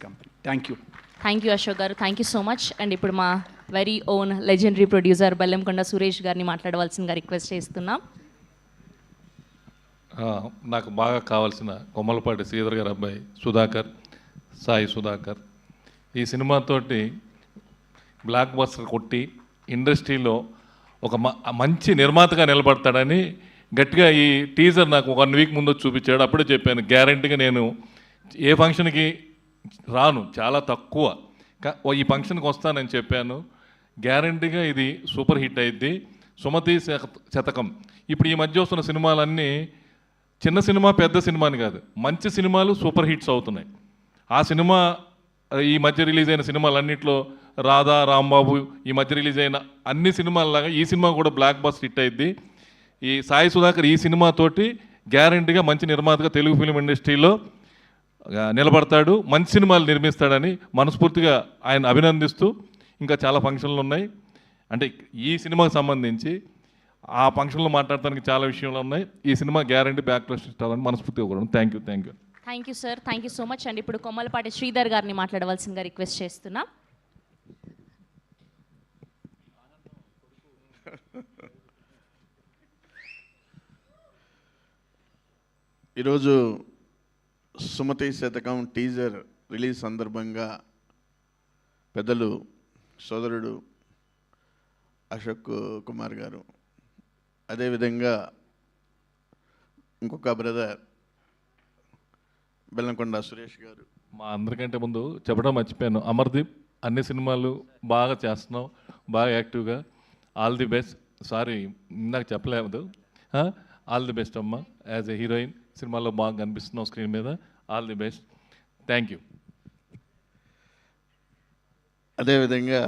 company. Thank you. Thank you Ashok garu, thank you so much. And ఇప్పుడు మా very own legendary producer Bellamkonda Suresh గారిని మాట్లాడవలసిందిగా request చేస్తున్నాం. నాకు బాగా కావాల్సిన కొమ్మలపాటి శ్రీధర్ గారి అబ్బాయి సుధాకర్, సాయి సుధాకర్ ఈ సినిమాతోటి బ్లాక్ బస్టర్ కొట్టి ఇండస్ట్రీలో ఒక మంచి నిర్మాతగా నిలబడతాడని గట్టిగా ఈ టీజర్ నాకు 1 వీక్ ముందు చూపించాడు. అప్పుడే చెప్పాను గ్యారంటీగా నేను ఏ ఫంక్షన్కి రాను, చాలా తక్కువ, ఈ ఫంక్షన్కి వస్తానని చెప్పాను. గ్యారంటీగా ఇది సూపర్ హిట్ అయింది. సుమతి శతకం ఇప్పుడు ఈ మధ్య వస్తున్న సినిమాలన్నీ చిన్న సినిమా పెద్ద సినిమా అని కాదు, మంచి సినిమాలు సూపర్ హిట్స్ అవుతున్నాయి. ఆ సినిమా ఈ మధ్య రిలీజ్ అయిన సినిమాలన్నింటిలో రాధా, రాంబాబు ఈ మధ్య రిలీజ్ అయిన అన్ని సినిమాలలాగా ఈ సినిమా కూడా బ్లాక్ బస్టర్ హిట్ అయింది. ఈ సాయి సుధాకర్ ఈ సినిమాతోటి గ్యారంటీగా మంచి నిర్మాతగా తెలుగు ఫిలిం ఇండస్ట్రీలో నిలబడతాడు, మంచి సినిమాలు నిర్మిస్తాడని మనస్ఫూర్తిగా ఆయన అభినందిస్తూ, ఇంకా చాలా ఫంక్షన్లు ఉన్నాయి. అంటే ఈ సినిమాకి సంబంధించి ఆ ఫంక్షన్లో మాట్లాడటానికి చాలా విషయాలు ఉన్నాయి. ఈ సినిమా గ్యారంటీ బ్యాక్ ఇస్తారని మనస్ఫూర్తిగా కూడా. Thank you. Thank you sir, thank you so much. And ఇప్పుడు కొమ్మలపాటి శ్రీధర్ గారిని మాట్లాడవలసిందిగా రిక్వెస్ట్ చేస్తున్నా. ఈరోజు సుమతి శతకం టీజర్ రిలీజ్ సందర్భంగా పెద్దలు సోదరుడు అశోక్ కుమార్ గారు, అదేవిధంగా ఇంకొక బ్రదర్ బెల్లంకొండ సురేష్ గారు, మా అందరికంటే ముందు చెప్పడం మర్చిపోయాను, అమర్దీప్ అన్ని సినిమాలు బాగా చేస్తున్నావు, బాగా యాక్టివ్గా, ఆల్ ది బెస్ట్. సారీ ఇందాక చెప్పలేదు, ఆల్ ది బెస్ట్ అమ్మ. యాజ్ ఎ హీరోయిన్ సినిమాలో బాగా కనిపిస్తున్నావు స్క్రీన్ మీద, all the best. Thank you. అదేవిధంగా